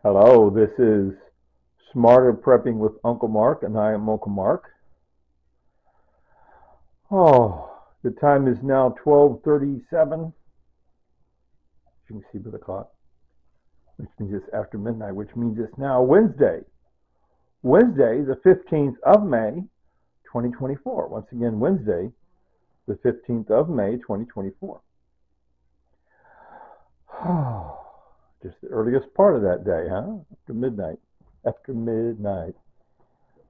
Hello, this is Smarter Prepping with Uncle Mark, and I am Uncle Mark. Oh, the time is now 12:37. You can see by the clock, which means it's after midnight, which means it's now Wednesday. Wednesday, the 15th of May, 2024. Once again, Wednesday, the 15th of May, 2024. Just the earliest part of that day, huh? After midnight. After midnight.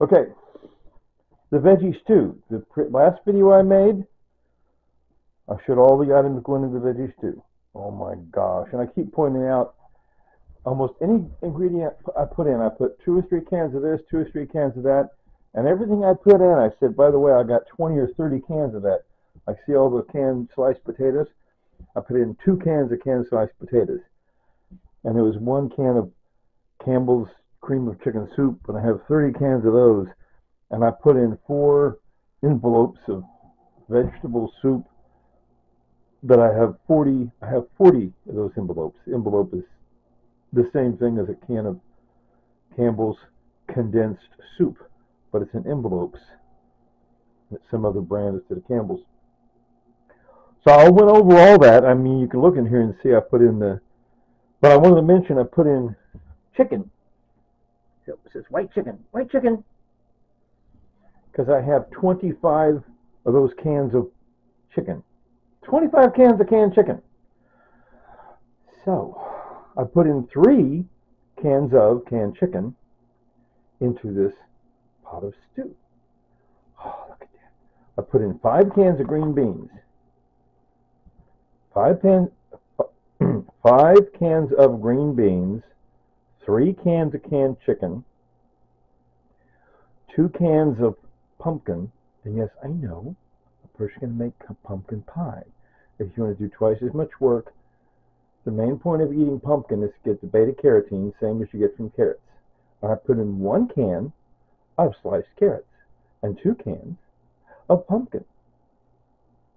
Okay, the veggie stew. The last video I made, I showed all the items going into the veggie stew. Oh my gosh. And I keep pointing out almost any ingredient I put in. I put 2 or 3 cans of this, 2 or 3 cans of that. And everything I put in, I said, by the way, I got 20 or 30 cans of that. I see all the canned sliced potatoes. I put in 2 cans of canned sliced potatoes. And there was 1 can of Campbell's cream of chicken soup, and I have 30 cans of those. And I put in 4 envelopes of vegetable soup that I have 40 of those envelopes. The envelope is the same thing as a can of Campbell's condensed soup, but it's in envelopes. It's some other brand instead of Campbell's. So I went over all that. I mean, you can look in here and see I put in but I wanted to mention I put in chicken. So it says white chicken, because I have 25 of those cans of chicken. 25 cans of canned chicken. So I put in 3 cans of canned chicken into this pot of stew. Oh, look at that. I put in 5 cans of green beans. 5 cans of green beans, 3 cans of canned chicken, 2 cans of pumpkin, and yes, I know, a person can make pumpkin pie. If you want to do twice as much work, the main point of eating pumpkin is to get the beta carotene, same as you get from carrots. I put in 1 can of sliced carrots and 2 cans of pumpkin.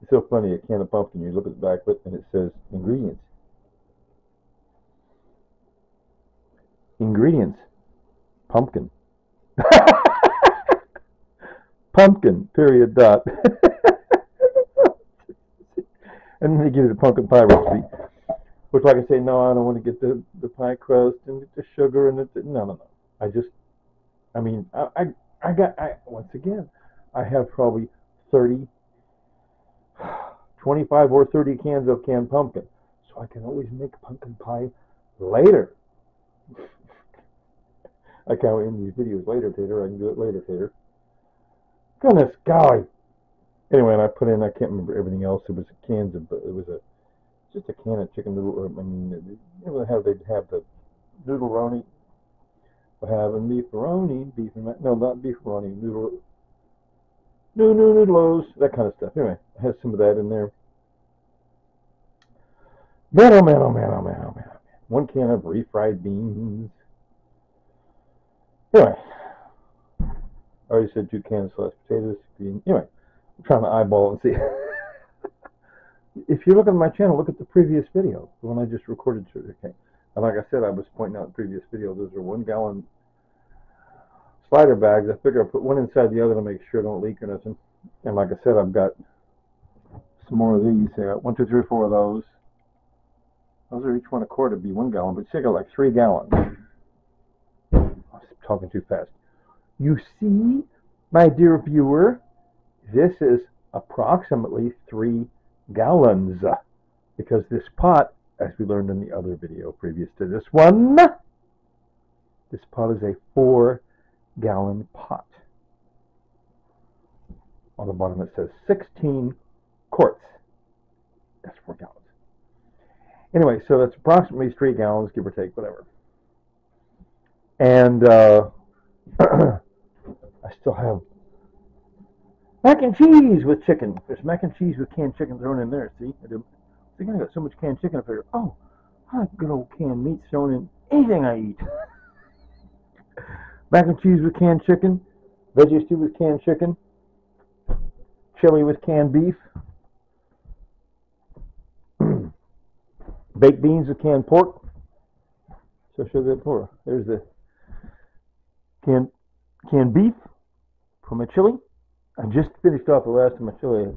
It's so funny, a can of pumpkin, you look at the back of it and it says ingredients. Ingredients, pumpkin. Pumpkin, period, dot. And then they give you the pumpkin pie recipe. Which, like I say, no, I don't want to get the pie crust and get the sugar and no. Once again, I have probably 25 or 30 cans of canned pumpkin. So I can always make pumpkin pie later. I can't end these videos later, Tater. I can do it later, Tater. Goodness golly. Anyway, and I put in, I can't remember everything else. It was just a can of chicken noodle. I mean, they'd have the noodle-roni. Having beefaroni, not beefaroni, noodles, that kind of stuff. Anyway, I had some of that in there. Man, oh man, oh man, oh man, oh man. 1 can of refried beans. Anyway, I already said 2 cans of sliced potatoes. Anyway, I'm trying to eyeball and see. If you look at my channel, look at the previous video, the one I just recorded. Okay. And like I said, I was pointing out in the previous video, those are 1-gallon slider bags. I figure I'll put one inside the other to make sure I don't leak or nothing. And like I said, I've got some more of these. I got 1, 2, 3, 4 of those. Those are each 1 a quart. It'd be 1 gallon, but see, I got like 3 gallons. I'm talking too fast. You see, my dear viewer, this is approximately 3 gallons, because this pot, as we learned in the other video previous to this one, this pot is a 4-gallon pot. On the bottom it says 16 quarts. That's 4 gallons. Anyway, so that's approximately 3 gallons, give or take, whatever. And I still have mac and cheese with chicken. There's mac and cheese with canned chicken thrown in there. See, I got so much canned chicken. I figure, oh, I like good old canned meat thrown in anything I eat. Mac and cheese with canned chicken, veggie stew with canned chicken, chili with canned beef, baked beans with canned pork, So I'll show that for. There's the canned beef for my chili. I just finished off the last of my chili.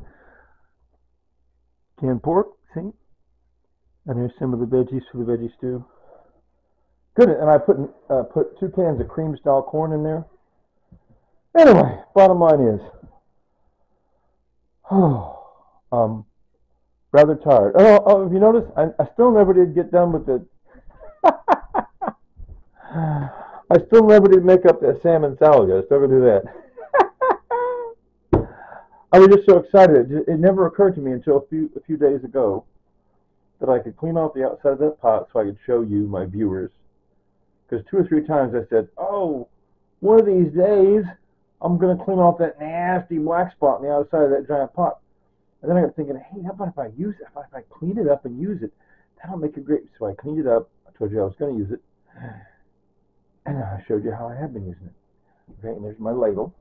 Canned pork, see? And here's some of the veggies for the veggie stew. Good, and I put 2 cans of cream style corn in there. Anyway, bottom line is, rather tired. Oh, if you notice, I still never did get done with the. I still never did make up that salmon salad. I still gonna do that. I was just so excited. It never occurred to me until a few days ago that I could clean off the outside of that pot so I could show you, my viewers. Because 2 or 3 times I said, "Oh, one of these days I'm gonna clean off that nasty black spot on the outside of that giant pot." And then I got thinking, "Hey, how about if I use it? If I clean it up and use it, that'll make it great." So I cleaned it up. I told you I was gonna use it. And I showed you how I have been using it. Okay, and there's my ladle.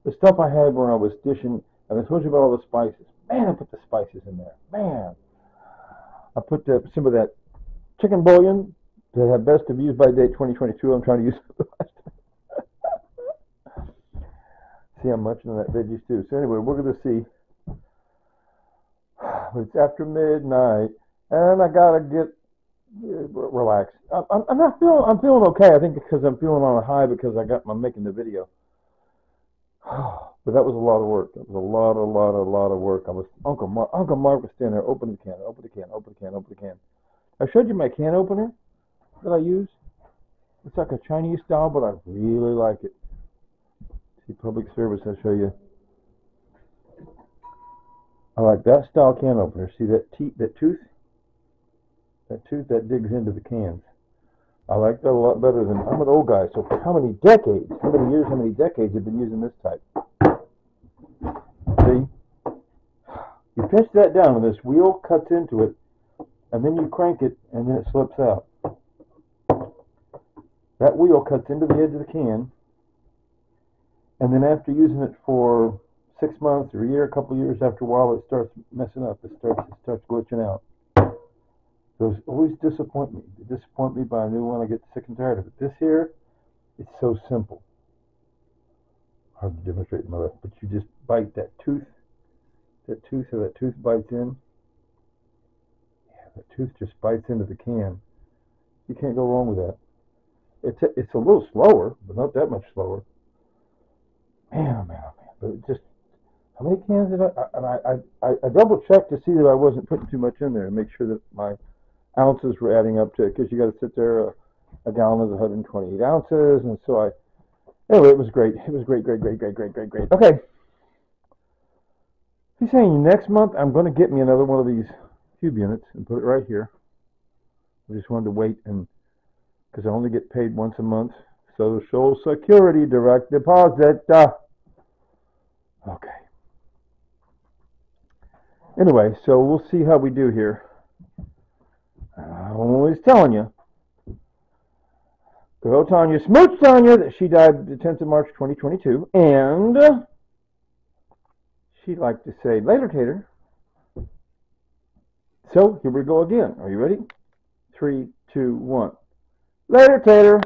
The stuff I had when I was dishing, and I told you about all the spices. Man, I put the spices in there. Man, I put some of that chicken bouillon that had best of use by date 2022. I'm trying to use for the last time. See, I'm munching on that veggie stew. So anyway, we're going to see. It's after midnight, and I gotta get relaxed. I'm not feeling. I'm feeling okay. I think because I'm feeling on a high because I'm making the video. But that was a lot of work. That was a lot of work. Uncle Mark was standing there, open the can. I showed you my can opener that I use. It's like a Chinese style, but I really like it. See, public service. I'll show you. I like that style can opener. See that tooth? That tooth that digs into the cans. I like that a lot better than. I'm an old guy, so for how many decades, how many years, how many decades have been using this type? See? You pinch that down, and this wheel cuts into it, and then you crank it, and then it slips out. That wheel cuts into the edge of the can, and then after using it for 6 months or a year, a couple of years, after a while, it starts messing up. It starts glitching out. Those always disappoint me. They disappoint me by a new one. I get sick and tired of it. This here, it's so simple. Hard to demonstrate in my life, but you just bite that tooth. So that tooth bites in. Yeah, that tooth just bites into the can. You can't go wrong with that. It's a little slower, but not that much slower. Man, oh man. But it just, how many cans did I double checked to see that I wasn't putting too much in there and make sure that my ounces were adding up to it, because you got to sit there. A gallon is 128 ounces, and so anyway, it was great. It was great. Okay. He's saying next month I'm going to get me another one of these cube units and put it right here. I just wanted to wait, and because I only get paid once a month. Social Security direct deposit. Okay. Anyway, so we'll see how we do here. I'm always telling you. Good old Tanya, smooch Tanya, that she died the 10th of March, 2022. And she'd like to say, later, Tater. So, here we go again. Are you ready? 3, 2, 1. Later, Tater.